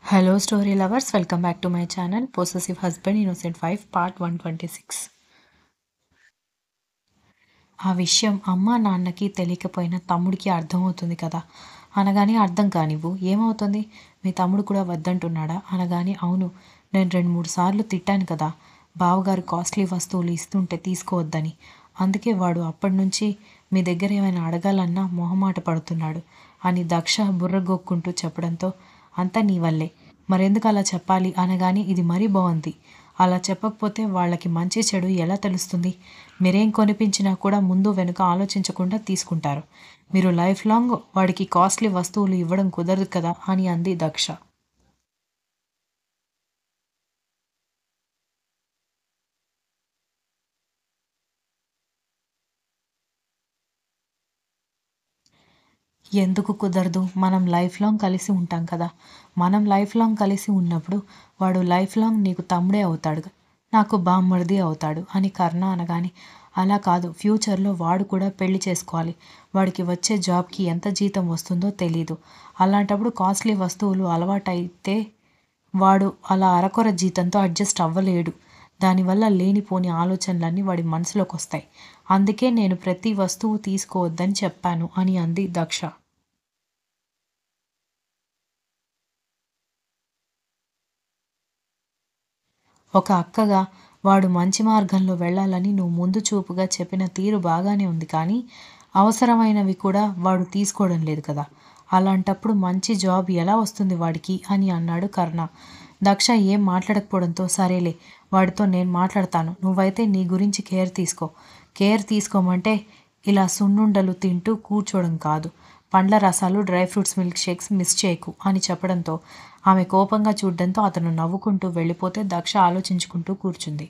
Hello, story lovers. Welcome back to my channel, Possessive Husband Innocent Wife, Part 126. ఆ విషయం అమ్మా నాన్నకి తెలియకపోయినా తమ్ముడికి అర్థమవుతుంది కదా అనగానే అర్థం కానివ్వు ఏమవుతుంది మీ తమ్ముడు కూడా వద్దంటున్నాడా అనగానే అవును నేను 2-3 సార్లు తిట్టాను కదా బావగారు కాస్ట్లీ వస్తువులు ఇస్తుంటే తీసుకోవద్దని అందుకే వాడు అప్పటి నుంచి మీ దగ్గర ఏమైనా అడగాలన్నా మొహమాట పడుతున్నాడు అని దక్ష బుర్రగొక్కుంటూ చెప్పడంతో అంతా నీ వల్లే మరెందుకు అలా చెప్పాలి అనగానే ఇది మరీ బాగుంది అలా చెప్పకపోతే వాళ్ళకి మంచి చెడు ఎలా తెలుస్తుంది మీరేం కొనిపించినా కూడా ముందు వెనుక ఆలోచించకుండా తీసుకుంటారు మీరు లైఫ్ లాంగ్ వాడికి కాస్ట్లీ వస్తువులు ఇవ్వడం కుదరదు కదా అని అంది దక్ష ఎందుకు కుదరదు మనం లైఫ్ లాంగ్ కలిసి ఉంటాం కదా మనం లైఫ్ లాంగ్ కలిసి ఉన్నప్పుడు వాడు లైఫ్ లాంగ్ నీకు తమ్ముడే అవుతాడు నాకు బామ్మర్ది అవుతాడు అని కర్ణ అనగానే అలా కాదు ఫ్యూచర్లో వాడు కూడా పెళ్లి చేసుకోవాలి వాడికి వచ్చే జాబ్కి ఎంత జీతం వస్తుందో తెలీదు అలాంటప్పుడు కాస్ట్లీ వస్తువులు అలవాటైతే వాడు అలా అరకొర జీతంతో అడ్జస్ట్ అవ్వలేడు దానివల్ల లేనిపోని ఆలోచనలన్నీ వాడి మనసులోకి వస్తాయి అందుకే నేను ప్రతి వస్తువు తీసుకోవద్దని చెప్పాను అని అంది దక్ష ఒక అక్కగా వాడు మంచి మార్గంలో వెళ్ళాలని నువ్వు ముందు చూపుగా చెప్పిన తీరు బాగానే ఉంది కానీ అవసరమైనవి కూడా వాడు తీసుకోవడం లేదు కదా అలాంటప్పుడు మంచి జాబ్ ఎలా వస్తుంది వాడికి అని అన్నాడు కర్ణ దక్ష ఏం మాట్లాడకపోవడంతో సరేలే వాడితో నేను మాట్లాడతాను నువ్వైతే నీ గురించి కేర్ తీసుకోమంటే ఇలా సున్నుండలు తింటూ కూర్చోవడం కాదు పండ్ల రసాలు dry fruits milk shakes miss చేయకు అని చెప్పడంతో ఆమె కోపంగా చూడ్డంతో అతను నవ్వుకుంటూ వెళ్ళిపోతే దక్ష ఆలోచించుకుంటూ కూర్చుంది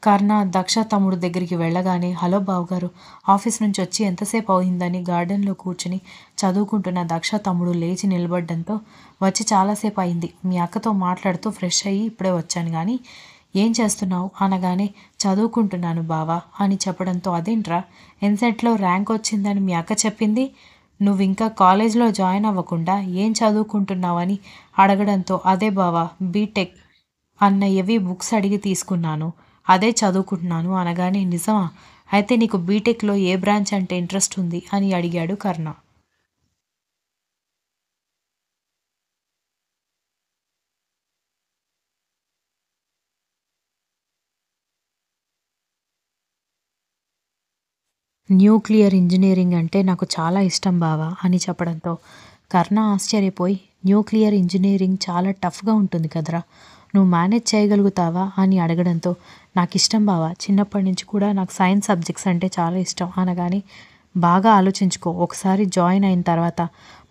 కర్ణ దక్ష తమ్ముడు దగ్గరికి వెళ్ళగానే హలో బావగారు ఆఫీస్ నుంచి వచ్చి ఎంతసేపు అయిందని గార్డెన్లో కూర్చుని చదువుకుంటున్న దక్ష తమ్ముడు లేచి నిలబడ్డంతో వచ్చి చాలాసేపు అయింది మీ అక్కతో మాట్లాడుతూ ఫ్రెష్ అయ్యి ఇప్పుడే వచ్చాను కానీ ఏం చేస్తున్నావు అనగానే చదువుకుంటున్నాను బావా అని చెప్పడంతో అదేంట్రా ఎన్సెట్లో ర్యాంక్ వచ్చిందని మీ అక్క చెప్పింది నువ్వు ఇంకా కాలేజ్లో జాయిన్ అవ్వకుండా ఏం చదువుకుంటున్నావని అడగడంతో అదే బావా బీటెక్ అన్నయ్యవి బుక్స్ అడిగి తీసుకున్నాను అదే చదువుకుంటున్నాను అనగానే నిజమా అయితే నీకు బీటెక్లో ఏ బ్రాంచ్ అంటే ఇంట్రెస్ట్ ఉంది అని అడిగాడు కర్ణ న్యూక్లియర్ ఇంజనీరింగ్ అంటే నాకు చాలా ఇష్టం బావా అని చెప్పడంతో కర్ణ ఆశ్చర్యపోయి న్యూక్లియర్ ఇంజనీరింగ్ చాలా టఫ్గా ఉంటుంది కదరా నువ్వు మేనేజ్ చేయగలుగుతావా అని అడగడంతో నాకు ఇష్టం బావా చిన్నప్పటి నుంచి కూడా నాకు సైన్స్ సబ్జెక్ట్స్ అంటే చాలా ఇష్టం అనగానే బాగా ఆలోచించుకో ఒకసారి జాయిన్ అయిన తర్వాత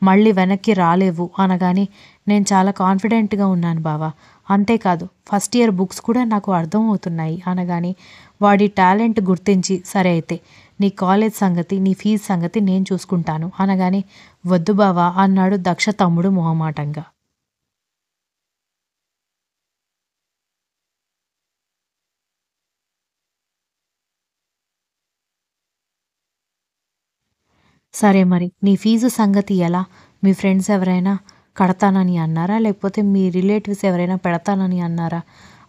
మళ్ళీ వెనక్కి రాలేవు అనగానే నేను చాలా కాన్ఫిడెంట్గా ఉన్నాను బావా అంతేకాదు ఫస్ట్ ఇయర్ బుక్స్ కూడా నాకు అర్థం అవుతున్నాయి అనగానే వాడి టాలెంట్ గుర్తించి సరే అయితే నీ కాలేజ్ సంగతి నీ ఫీజు సంగతి నేను చూసుకుంటాను అనగానే వద్దు బావా అన్నాడు దక్ష తమ్ముడు మొహమాటంగా సరే మరి నీ ఫీజు సంగతి ఎలా మీ ఫ్రెండ్స్ ఎవరైనా కడతానని అన్నారా లేకపోతే మీ రిలేటివ్స్ ఎవరైనా పెడతానని అన్నారా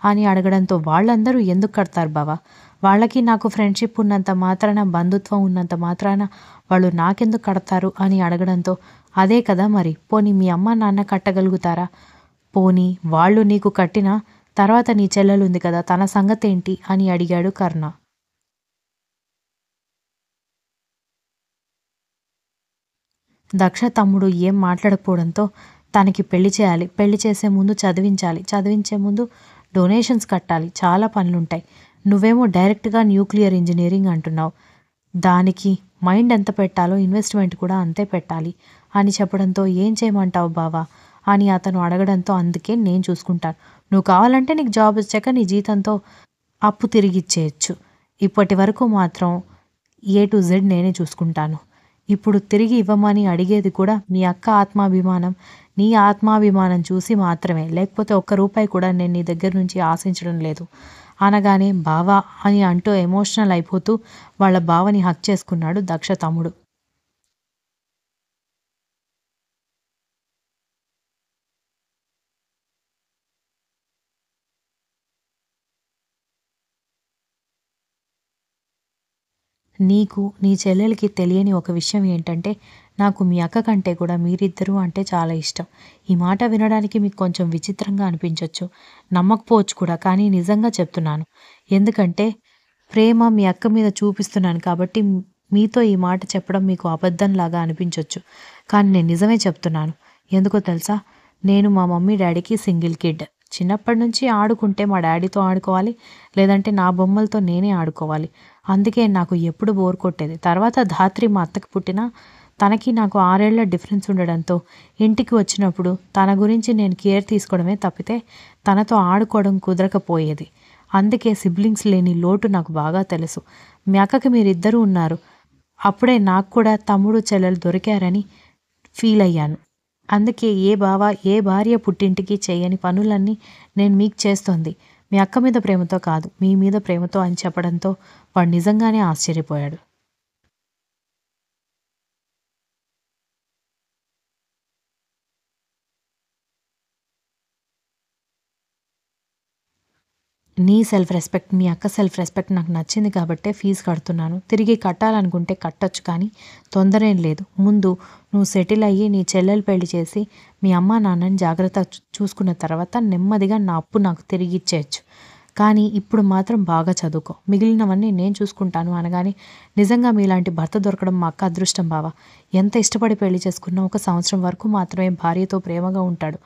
అని అడగడంతో వాళ్ళందరూ ఎందుకు కడతారు బావా వాళ్ళకి నాకు ఫ్రెండ్షిప్ ఉన్నంత మాత్రాన బంధుత్వం ఉన్నంత మాత్రాన వాళ్ళు నాకెందుకు కడతారు అని అడగడంతో అదే కదా మరి పోనీ మీ అమ్మ నాన్న కట్టగలుగుతారా పోనీ వాళ్ళు నీకు కట్టిన తర్వాత నీ చెల్లెలు ఉంది కదా తన సంగతి ఏంటి అని అడిగాడు కర్ణ దక్ష తమ్ముడు ఏం మాట్లాడకపోవడంతో తనకి పెళ్లి చేయాలి పెళ్లి చేసే ముందు చదివించాలి చదివించే ముందు డొనేషన్స్ కట్టాలి చాలా పనులుంటాయి నువ్వేమో డైరెక్ట్గా న్యూక్లియర్ ఇంజనీరింగ్ అంటున్నావు దానికి మైండ్ ఎంత పెట్టాలో ఇన్వెస్ట్మెంట్ కూడా అంతే పెట్టాలి అని చెప్పడంతో ఏం చేయమంటావు బావా అని అతను అడగడంతో అందుకే నేను చూసుకుంటాను నువ్వు కావాలంటే నీకు జాబ్ వచ్చాక నీ జీతంతో అప్పు తిరిగిచ్చేయచ్చు ఇప్పటి వరకు మాత్రం A to Z నేనే చూసుకుంటాను ఇప్పుడు తిరిగి ఇవ్వమని అడిగేది కూడా మీ అక్క ఆత్మాభిమానం నీ ఆత్మాభిమానం చూసి మాత్రమే. లేకపోతే ఒక్క రూపాయి కూడా నేను నీ దగ్గర నుంచి ఆశించడం లేదు" అనగానే బావా అని అంటూ ఎమోషనల్ అయిపోతూ వాళ్ళ బావని హగ్ చేసుకున్నాడు దక్ష తమ్ముడు. నీకు, నీ చెల్లెలికి తెలియని ఒక విషయం ఏంటంటే, నాకు మీ అక్క కంటే కూడా మీరిద్దరూ అంటే చాలా ఇష్టం. ఈ మాట వినడానికి మీకు కొంచెం విచిత్రంగా అనిపించొచ్చు. నమ్మకపోవచ్చు కూడా. కానీ నిజంగా చెప్తున్నాను. ఎందుకంటే, ప్రేమ మీ అక్క మీద చూపిస్తున్నాను కాబట్టి మీతో ఈ మాట చెప్పడం మీకు అబద్ధంలాగా అనిపించొచ్చు. కానీ నేను నిజమే చెప్తున్నాను. ఎందుకో తెలుసా? నేను మా మమ్మీ, డ్యాడీకి సింగిల్ కిడ్. చిన్నప్పటి నుంచి ఆడుకుంటే మా డ్యాడీతో ఆడుకోవాలి, లేదంటే నా బొమ్మలతో నేనే ఆడుకోవాలి. అందుకే నాకు ఎప్పుడు బోర్ కొట్టేది. తర్వాత ధాత్రి మా అత్తకి పుట్టినా, తనకి నాకు 6 ఏళ్ల డిఫరెన్స్ ఉండడంతో ఇంటికి వచ్చినప్పుడు తన గురించి నేను కేర్ తీసుకోవడమే తప్పితే తనతో ఆడుకోవడం కుదరకపోయేది. అందుకే సిబ్లింగ్స్ లేని లోటు నాకు బాగా తెలుసు. మీ అక్కకి మీరిద్దరూ ఉన్నారు. అప్పుడే నాకు కూడా తమ్ముడు, చెల్లెలు దొరికారని ఫీల్ అయ్యాను. అందుకే ఏ బావ, ఏ భార్య పుట్టింటికి చేయని పనులన్నీ నేను మీకు చేస్తోంది. మీ అక్క మీద ప్రేమతో కాదు, మీ మీద ప్రేమతో అని చెప్పడంతో వాడు నిజంగానే ఆశ్చర్యపోయాడు. నీ సెల్ఫ్ రెస్పెక్ట్, మీ అక్క సెల్ఫ్ రెస్పెక్ట్ నాకు నచ్చింది కాబట్టే ఫీజు కడుతున్నాను. తిరిగి కట్టాలనుకుంటే కట్టొచ్చు కానీ తొందరేం లేదు. ముందు నువ్వు సెటిల్ అయ్యి నీ చెల్లెలు పెళ్లి చేసి మీ అమ్మా నాన్నని జాగ్రత్తగా చూసుకున్న తర్వాత నెమ్మదిగా నా అప్పు నాకు తిరిగి ఇచ్చేయొచ్చు. కానీ ఇప్పుడు మాత్రం బాగా చదువుకో. మిగిలినవన్నీ నేను చూసుకుంటాను అనగానే నిజంగా మీలాంటి భర్త దొరకడం మా అక్క అదృష్టం బావ. ఎంత ఇష్టపడి పెళ్లి చేసుకున్నా 1 సంవత్సరం వరకు మాత్రమే భార్యతో ప్రేమగా ఉంటాడు.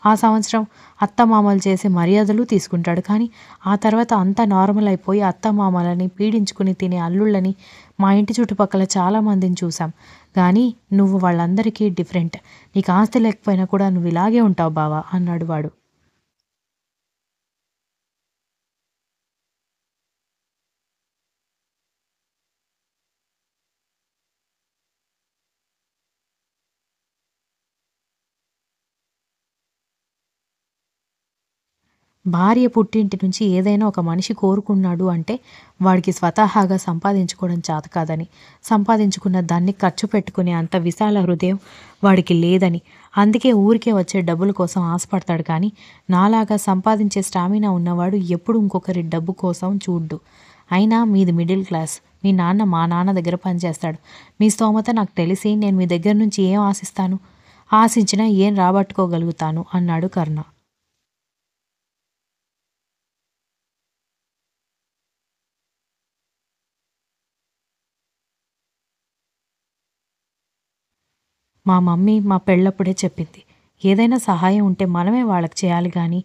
ఆ సంవత్సరం అత్తమామలు చేసే మర్యాదలు తీసుకుంటాడు. కానీ ఆ తర్వాత అంతా నార్మల్ అయిపోయి అత్తమామలని పీడించుకుని తినే అల్లుళ్ళని మా ఇంటి చుట్టుపక్కల చాలా మందిని చూసాం. కానీ నువ్వు వాళ్ళందరికీ డిఫరెంట్. నీకు ఆస్తి లేకపోయినా కూడా నువ్వు ఇలాగే ఉంటావు బావ అన్నాడు వాడు. భార్య పుట్టింటి నుంచి ఏదైనా ఒక మనిషి కోరుకున్నాడు అంటే వాడికి స్వతహాగా సంపాదించుకోవడం చేత కాదని, సంపాదించుకున్న దాన్ని ఖర్చు పెట్టుకునే అంత విశాల హృదయం వాడికి లేదని, అందుకే ఊరికే వచ్చే డబ్బుల కోసం ఆశపడతాడు. కానీ నాలాగా సంపాదించే స్టామినా ఉన్నవాడు ఎప్పుడు ఇంకొకరి డబ్బు కోసం చూడ్డు. అయినా మీది మిడిల్ క్లాస్. మీ నాన్న మా నాన్న దగ్గర పనిచేస్తాడు. మీ స్తోమత నాకు తెలిసి నేను మీ దగ్గర నుంచి ఏం ఆశిస్తాను? ఆశించినా ఏం రాబట్టుకోగలుగుతాను అన్నాడు కర్ణ. మా మమ్మీ మా పెళ్ళప్పుడే చెప్పింది. ఏదైనా సహాయం ఉంటే మనమే వాళ్ళకి చేయాలి గానీ,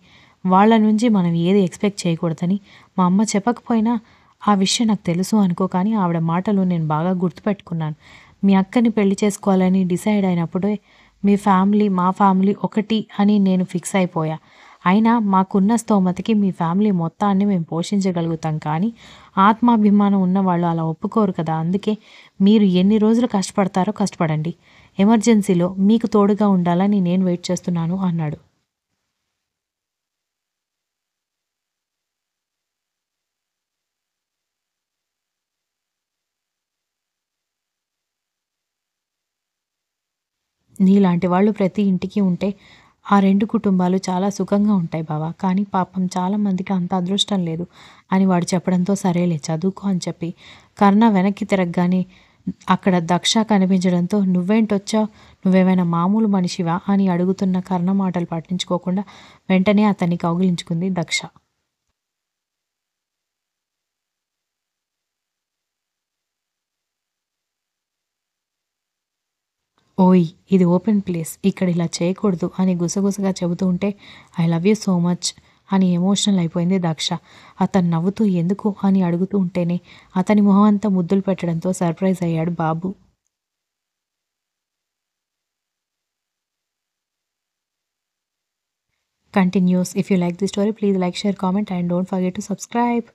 వాళ్ళ నుంచి మనం ఏది ఎక్స్‌పెక్ట్ చేయకూడదని. మా అమ్మ చెప్పకపోయినా ఆ విషయం నాకు తెలుసు అనుకో కానీ ఆవిడ మాటలు నేను బాగా గుర్తుపెట్టుకున్నాను. మీ అక్కని పెళ్లి చేసుకోవాలని డిసైడ్ అయినప్పుడే మీ ఫ్యామిలీ, మా ఫ్యామిలీ ఒకటి అని నేను ఫిక్స్ అయిపోయా. అయినా మాకున్న స్తోమతకి మీ ఫ్యామిలీ మొత్తాన్ని మేము పోషించగలుగుతాం కానీ, ఆత్మాభిమానం ఉన్నవాళ్ళు అలా ఒప్పుకోరు కదా! అందుకే మీరు ఎన్ని రోజులు కష్టపడతారో కష్టపడండి. ఎమర్జెన్సీలో మీకు తోడుగా ఉండాలని నేను వెయిట్ చేస్తున్నాను అన్నాడు. నీలాంటి వాళ్ళు ప్రతి ఇంటికి ఉంటే ఆ 2 కుటుంబాలు చాలా సుఖంగా ఉంటాయి బావ. కానీ పాపం చాలా మందికి అంత అదృష్టం లేదు అని వాడు చెప్పడంతో సరేలే చదువుకో అని చెప్పి కర్ణ వెనక్కి తిరగగానే అక్కడ దక్ష కనిపించడంతో "నువ్వేంటొచ్చావు? నువ్వేమైనా మామూలు మనిషివా?" అని అడుగుతున్న కర్ణ మాటలు పట్టించుకోకుండా వెంటనే అతన్ని కౌగిలించుకుంది దక్ష. ఓయ్! ఇది ఓపెన్ ప్లేస్. ఇక్కడ ఇలా చేయకూడదు అని గుసగుసగా చెబుతూ ఉంటే I love you so much అని ఎమోషనల్ అయిపోయింది దక్ష. అతను నవ్వుతూ ఎందుకు అని అడుగుతూ ఉంటేనే అతని మొహం అంతా ముద్దులు పెట్టడంతో సర్ప్రైజ్ అయ్యాడు బాబు. Continues. If you like this story, please like, share, comment and don't forget to subscribe.